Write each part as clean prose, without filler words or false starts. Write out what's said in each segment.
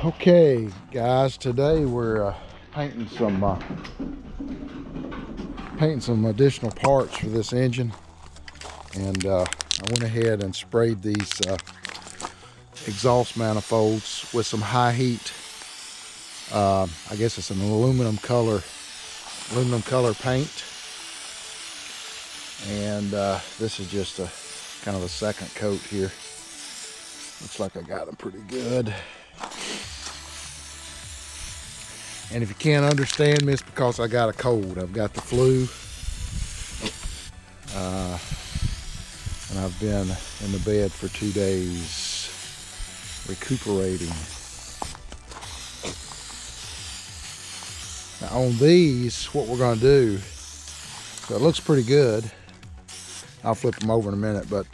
Okay, guys, today we're painting some additional parts for this engine, and I went ahead and sprayed these exhaust manifolds with some high heat. I guess it's an aluminum color paint, and this is just a kind of a second coat here. Looks like I got them pretty good. And if you can't understand me, it's because I got a cold. I've got the flu. And I've been in the bed for 2 days recuperating. Now on these, what we're going to do, so it looks pretty good. I'll flip them over in a minute, but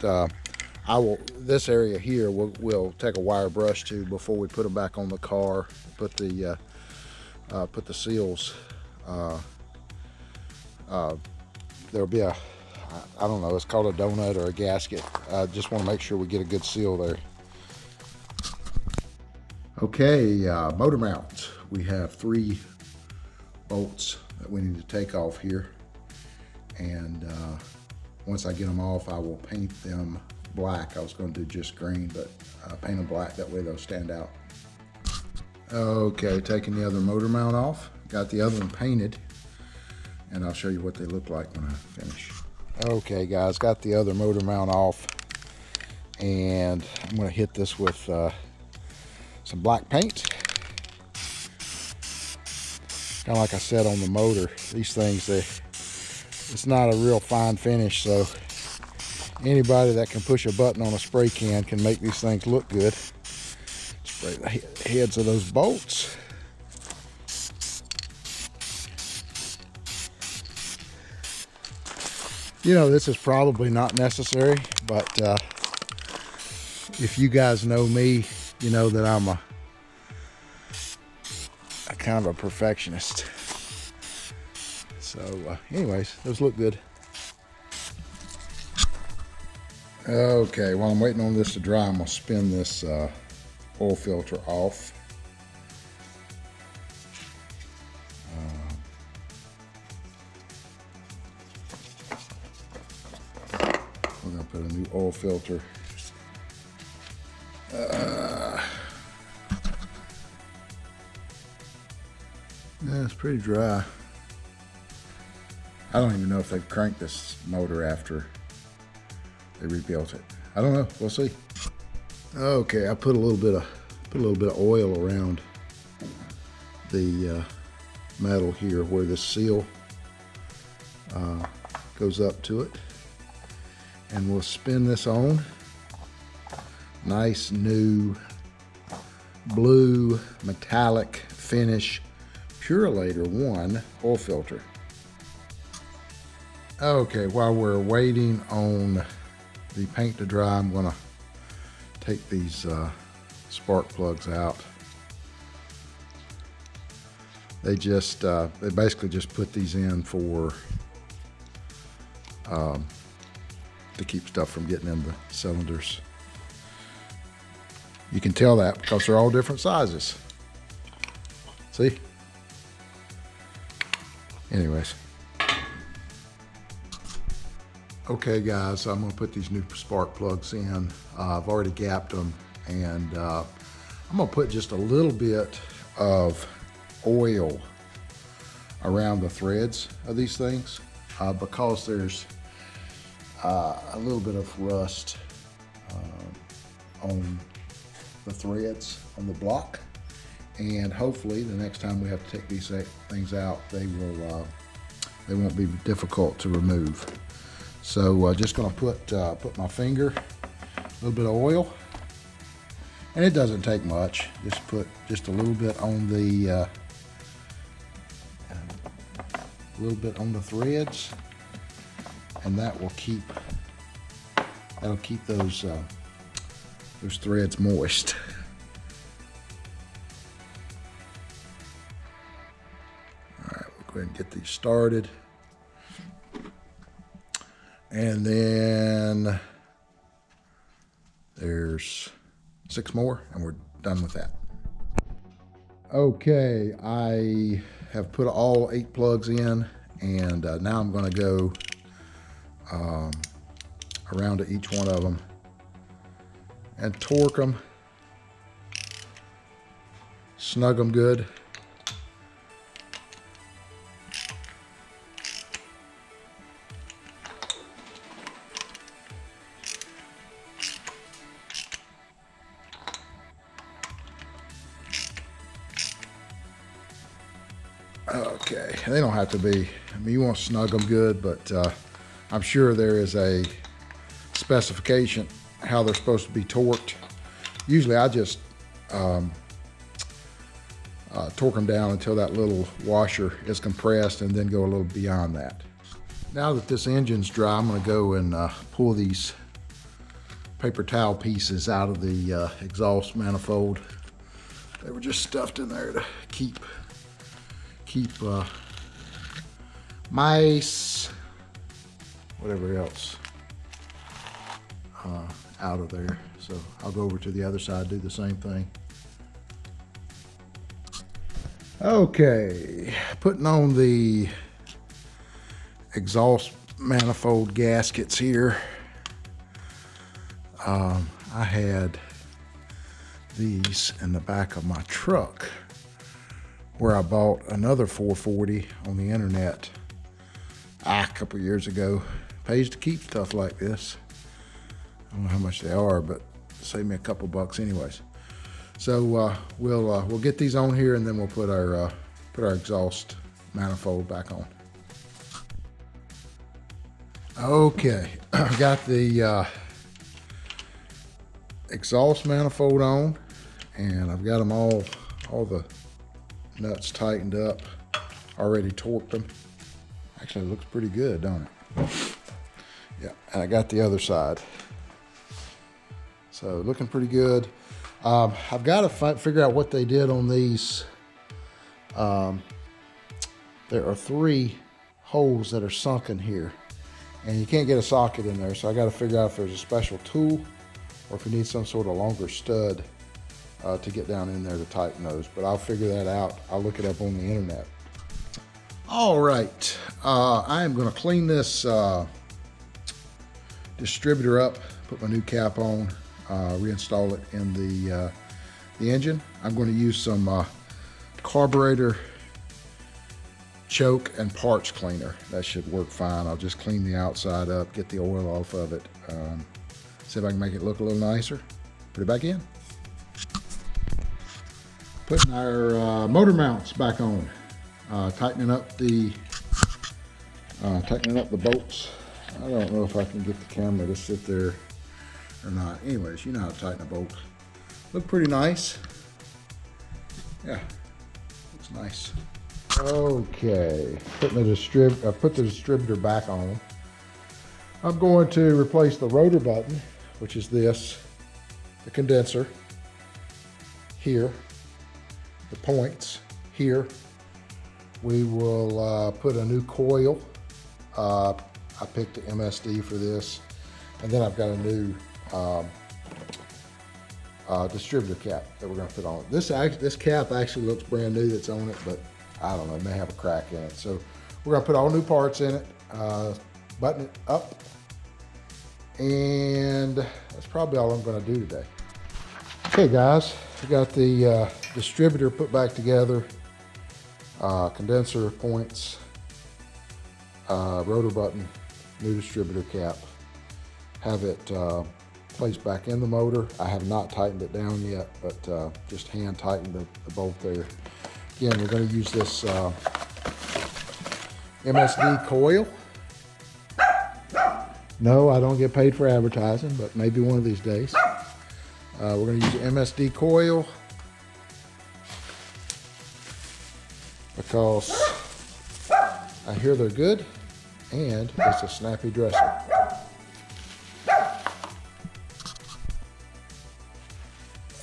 this area here we'll take a wire brush to before we put them back on the car. Put the seals. There'll be I don't know, it's called a donut or a gasket. I just want to make sure we get a good seal there. Okay, motor mounts. We have 3 bolts that we need to take off here. And once I get them off, I will paint them black. I was going to do just green, but paint them black. That way they'll stand out. Okay, taking the other motor mount off. Got the other one painted. And I'll show you what they look like when I finish. Okay guys, got the other motor mount off, and I'm going to hit this with some black paint. Kind of like I said on the motor, these things, it's not a real fine finish, so anybody that can push a button on a spray can make these things look good. Spray the heads of those bolts. You know, this is probably not necessary, but if you guys know me, you know that I'm a kind of a perfectionist. So anyways, those look good. Okay, while I'm waiting on this to dry, I'm going to spin this oil filter off. We're going to put a new oil filter. Yeah, it's pretty dry. I don't even know if they've cranked this motor after they rebuilt it. I don't know. We'll see. Okay, I put a little bit of oil around the metal here where the seal goes up to it. And we'll spin this on. Nice new blue metallic finish Purolator 1 oil filter. Okay, while we're waiting on the paint to dry, I'm gonna take these spark plugs out. They basically just put these in for to keep stuff from getting in the cylinders. You can tell that because they're all different sizes. See? Anyways. Okay guys, I'm gonna put these new spark plugs in. I've already gapped them, and I'm gonna put just a little bit of oil around the threads of these things because there's a little bit of rust on the threads on the block, and hopefully the next time we have to take these things out, they won't be difficult to remove. So just gonna put my finger, a little bit of oil, and it doesn't take much. Just put just a little bit on the threads, and that'll keep those threads moist. All right, we'll go ahead and get these started. And then there's 6 more, and we're done with that. Okay, I have put all 8 plugs in, and now I'm going to go around to each one of them and torque them, snug them good. Okay, they don't have to be, I mean, you want to snug them good, but I'm sure there is a specification how they're supposed to be torqued. Usually I just torque them down until that little washer is compressed and then go a little beyond that. Now that this engine's dry, I'm going to go and pull these paper towel pieces out of the exhaust manifold. They were just stuffed in there to keep mice, whatever else, out of there. So I'll go over to the other side, do the same thing. Okay, putting on the exhaust manifold gaskets here. I had these in the back of my truck where I bought another 440 on the internet a couple years ago. Pays to keep stuff like this. I don't know how much they are, but save me a couple bucks anyways. So we'll get these on here, and then we'll put our exhaust manifold back on. Okay, I've got the exhaust manifold on, and I've got them all the nuts tightened up, already torqued them. Actually, it looks pretty good, don't it? Yeah, and I got the other side. So looking pretty good. I've got to figure out what they did on these. There are 3 holes that are sunken here, and you can't get a socket in there, so I got to figure out if there's a special tool or if you need some sort of longer stud to get down in there to tighten those, but I'll figure that out. I'll look it up on the internet. All right, I am going to clean this distributor up, put my new cap on, reinstall it in the engine. I'm going to use some carburetor choke and parts cleaner. That should work fine. I'll just clean the outside up, get the oil off of it, see if I can make it look a little nicer. Put it back in. Putting our motor mounts back on, tightening up the bolts. I don't know if I can get the camera to sit there or not. Anyways, you know how to tighten a bolt. Look pretty nice. Yeah, looks nice. Okay, put the distributor back on. I'm going to replace the rotor button, which is this, the condenser here. The points here. We will put a new coil. I picked the MSD for this, and then I've got a new distributor cap that we're going to put on. This cap actually looks brand new that's on it, but I don't know, it may have a crack in it. So we're going to put all new parts in it, button it up, and that's probably all I'm going to do today. Okay guys, we got the distributor put back together, condenser points, rotor button, new distributor cap. Have it placed back in the motor. I have not tightened it down yet, but just hand tightened the bolt there. Again, we're going to use this MSD coil. No, I don't get paid for advertising, but maybe one of these days. We're going to use the MSD coil because I hear they're good and it's a snappy dresser.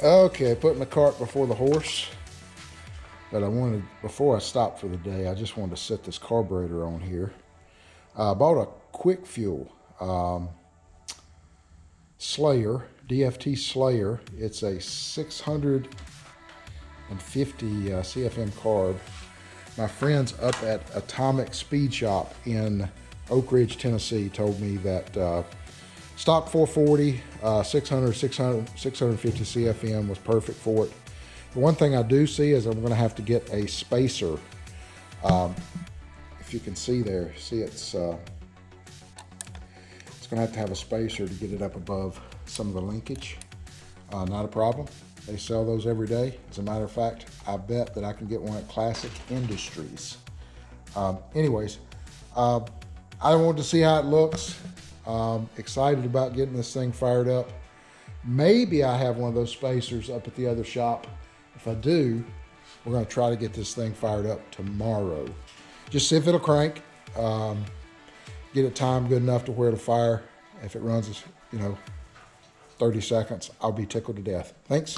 Okay, putting the cart before the horse, but before I stop for the day, I just wanted to set this carburetor on here. I bought a Quick Fuel Slayer, DFT Slayer. It's a 650 CFM carb. My friends up at Atomic Speed Shop in Oak Ridge, Tennessee told me that stock 440, 650 CFM was perfect for it. The one thing I do see is I'm going to have to get a spacer. If you can see there, see it's going to have a spacer to get it up above some of the linkage. Not a problem. They sell those every day. As a matter of fact, I bet that I can get one at Classic Industries. Anyways, I wanted to see how it looks. Excited about getting this thing fired up. Maybe I have one of those spacers up at the other shop. If I do, we're going to try to get this thing fired up tomorrow. Just see if it'll crank. Get it timed good enough to where it'll fire. If it runs, 30 seconds, I'll be tickled to death. Thanks.